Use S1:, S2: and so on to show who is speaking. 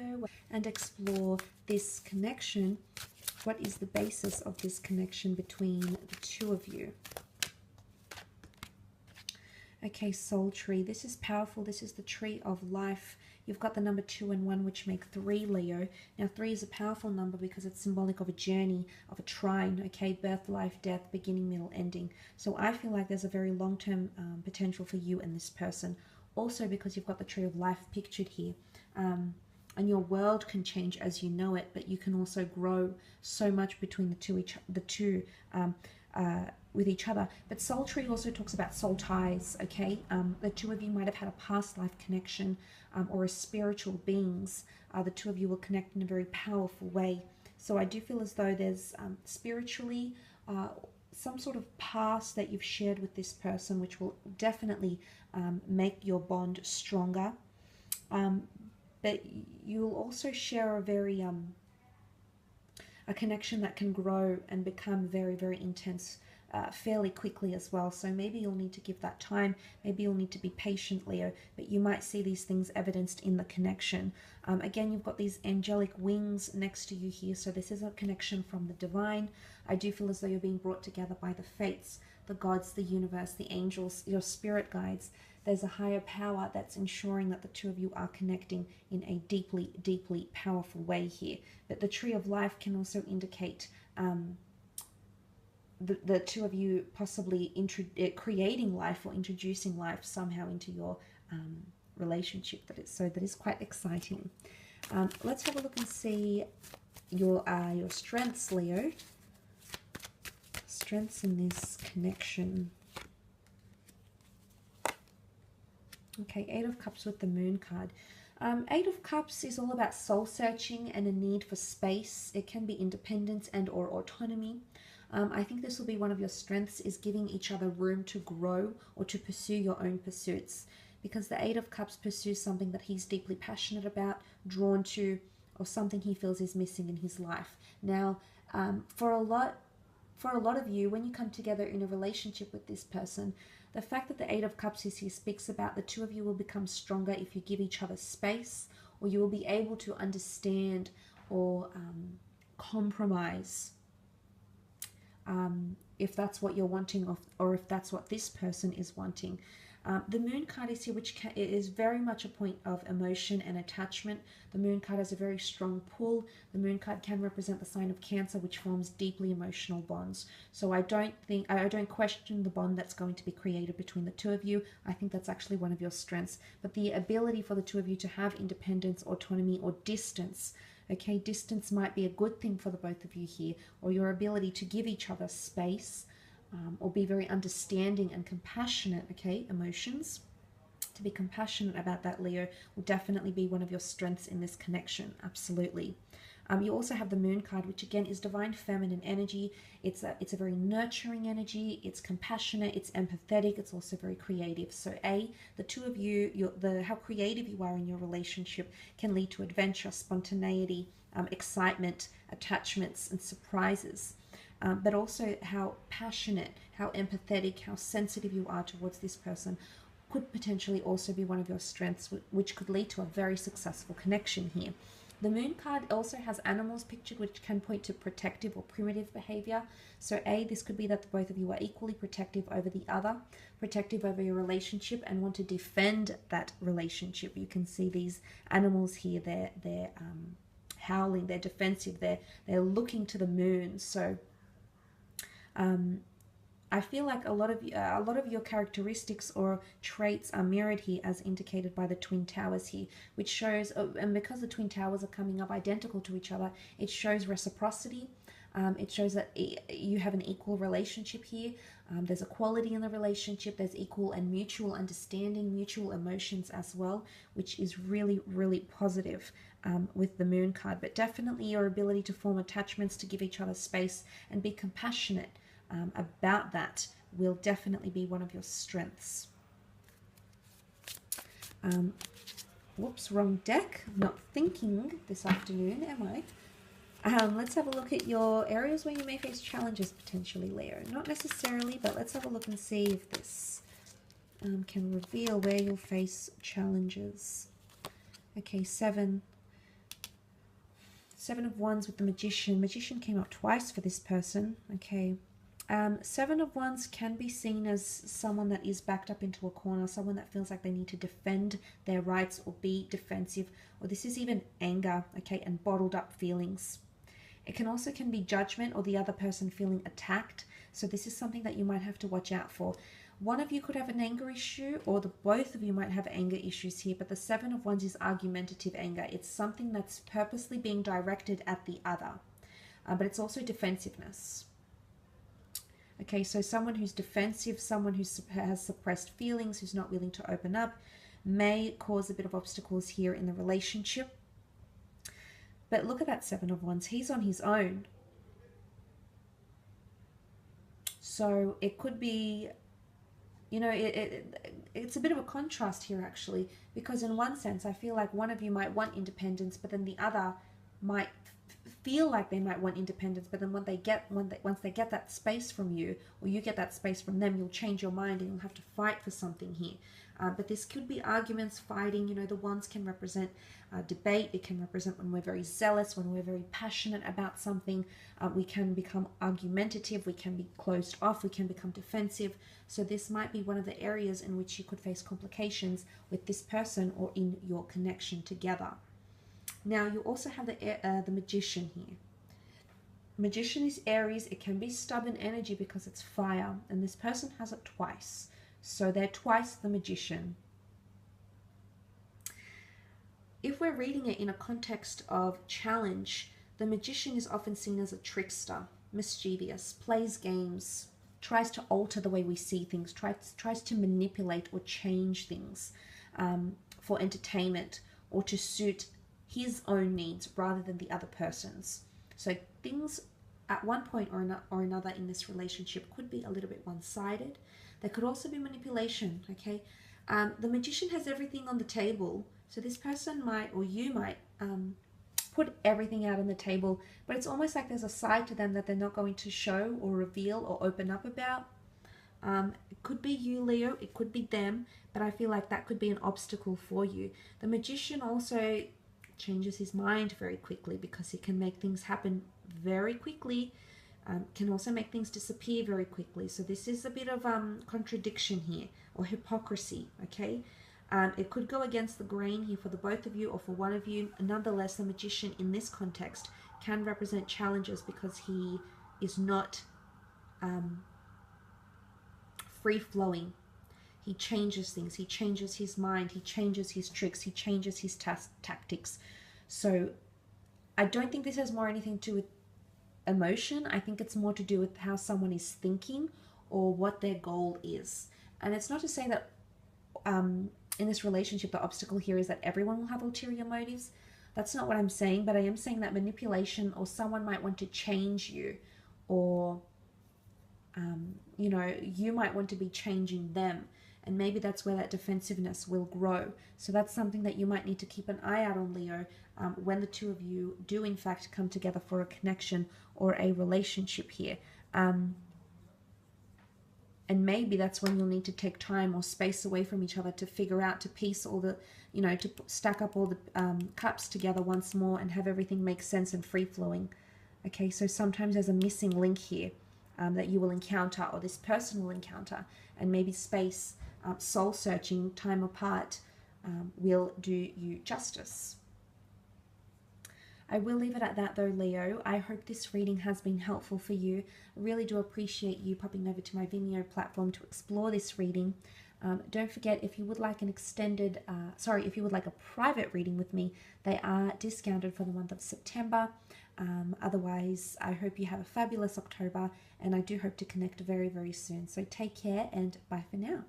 S1: Leo, and explore this connection. What is the basis of this connection between the two of you? Okay, soul tree. This is powerful. This is the tree of life. You've got the number 2 and 1, which make 3, Leo. Now, 3 is a powerful number because it's symbolic of a journey, of a trine, okay? Birth, life, death, beginning, middle, ending. So I feel like there's a very long-term potential for you and this person. Also because you've got the tree of life pictured here. And your world can change as you know it, but you can also grow so much between the two with each other. But soul tree also talks about soul ties, okay? The two of you might have had a past life connection or as spiritual beings. The two of you will connect in a very powerful way. So I do feel as though there's spiritually some sort of past that you've shared with this person, which will definitely make your bond stronger. But you'll also share a very a connection that can grow and become very, very intense fairly quickly as well. So maybe you'll need to give that time. Maybe you'll need to be patient, Leo, but you might see these things evidenced in the connection. Again, you've got these angelic wings next to you here. So this is a connection from the divine. I do feel as though you're being brought together by the fates, the gods, the universe, the angels, your spirit guides. There's a higher power that's ensuring that the two of you are connecting in a deeply, deeply powerful way here. But the tree of life can also indicate the two of you possibly creating life or introducing life somehow into your relationship. That is quite exciting. Let's have a look and see your strengths, Leo. Strengths in this connection. Okay, 8 of Cups with the Moon card. 8 of Cups is all about soul searching and a need for space. It can be independence and or autonomy. I think this will be one of your strengths, is giving each other room to grow or to pursue your own pursuits. Because the 8 of Cups pursues something that he's deeply passionate about, drawn to, or something he feels is missing in his life. Now, for a lot of you, when you come together in a relationship with this person, the fact that the 8 of Cups is here speaks about the two of you will become stronger if you give each other space, or you will be able to understand or compromise if that's what you're wanting, or if that's what this person is wanting. The Moon card is here, which is very much a point of emotion and attachment. The Moon card has a very strong pull. The Moon card can represent the sign of Cancer, which forms deeply emotional bonds. So I don't question the bond that's going to be created between the two of you. I think that's actually one of your strengths. But the ability for the two of you to have independence, autonomy, or distance. Okay, distance might be a good thing for the both of you here, or your ability to give each other space. Or be very understanding and compassionate, okay, emotions. To be compassionate about that, Leo, will definitely be one of your strengths in this connection, absolutely. You also have the Moon card, which again is divine feminine energy. It's a very nurturing energy, it's compassionate, it's empathetic, it's also very creative. So the two of you, how creative you are in your relationship can lead to adventure, spontaneity, excitement, attachments, and surprises. But also how passionate, how empathetic, how sensitive you are towards this person could potentially also be one of your strengths, which could lead to a very successful connection here. The Moon card also has animals pictured, which can point to protective or primitive behavior. So this could be that the both of you are equally protective over the other, protective over your relationship, and want to defend that relationship. You can see these animals here, they're howling, they're defensive, they're looking to the moon. So I feel like a lot of your characteristics or traits are mirrored here, as indicated by the Twin Towers here, which shows, and because the Twin Towers are coming up identical to each other, it shows reciprocity. It shows that you have an equal relationship here. There's equality in the relationship. There's equal and mutual understanding, mutual emotions as well, which is really, really positive with the Moon card. But definitely your ability to form attachments, to give each other space and be compassionate about that will definitely be one of your strengths. Whoops, wrong deck. I'm not thinking this afternoon, am I? Let's have a look at your areas where you may face challenges potentially, Leo. Not necessarily, but let's have a look and see if this can reveal where you'll face challenges. Okay, 7 Seven of Wands with the Magician. Magician came up twice for this person. Okay. Seven of Wands can be seen as someone that is backed up into a corner, someone that feels like they need to defend their rights or be defensive, or this is even anger, okay, and bottled up feelings. It can be judgment or the other person feeling attacked. So this is something that you might have to watch out for. One of you could have an anger issue, or both of you might have anger issues here, but the Seven of Wands is argumentative anger. It's something that's purposely being directed at the other, but it's also defensiveness. Okay, so someone who's defensive, someone who has suppressed feelings, who's not willing to open up, may cause a bit of obstacles here in the relationship. But look at that Seven of Wands. He's on his own. So it could be, you know, it's a bit of a contrast here, actually, because in one sense, I feel like one of you might want independence, but then the other might feel like they might want independence, but then once they get that space from you, or you get that space from them, you'll change your mind and you'll have to fight for something here. But this could be arguments, fighting. You know, the Wands can represent debate. It can represent when we're very zealous, when we're very passionate about something. We can become argumentative. We can be closed off. We can become defensive. So this might be one of the areas in which you could face complications with this person or in your connection together. Now, you also have the Magician here. Magician is Aries. It can be stubborn energy because it's fire, and this person has it twice. So they're twice the Magician. If we're reading it in a context of challenge, the Magician is often seen as a trickster, mischievous, plays games, tries to alter the way we see things, tries to manipulate or change things for entertainment or to suit his own needs rather than the other person's. So things at one point or another in this relationship could be a little bit one-sided. There could also be manipulation, okay? The Magician has everything on the table. So this person might, or you might, put everything out on the table, but it's almost like there's a side to them that they're not going to show or reveal or open up about. It could be you, Leo. It could be them, but I feel like that could be an obstacle for you. The Magician also changes his mind very quickly because he can make things happen very quickly. Can also make things disappear very quickly. So this is a bit of contradiction here, or hypocrisy, okay? It could go against the grain here for the both of you or for one of you. Nonetheless, the Magician in this context can represent challenges because he is not free-flowing. He changes things. He changes his mind. He changes his tricks. He changes his tactics. So I don't think this has more anything to do with emotion. I think it's more to do with how someone is thinking or what their goal is. And it's not to say that in this relationship, the obstacle here is that everyone will have ulterior motives. That's not what I'm saying, but I am saying that manipulation, or someone might want to change you, or you know, you might want to be changing them, and maybe that's where that defensiveness will grow. So that's something that you might need to keep an eye out on, Leo, when the two of you do in fact come together for a connection or a relationship here. And maybe that's when you'll need to take time or space away from each other to figure out, to piece all the, you know, to stack up all the cups together once more and have everything make sense and free-flowing. Okay, so sometimes there's a missing link here that you will encounter, or this person will encounter, and maybe space, soul-searching, time apart will do you justice. I will leave it at that though, Leo. I hope this reading has been helpful for you. I really do appreciate you popping over to my Vimeo platform to explore this reading. Don't forget, if you would like an extended, if you would like a private reading with me, they are discounted for the month of September. Otherwise, I hope you have a fabulous October, and I do hope to connect very, very soon. So take care, and bye for now.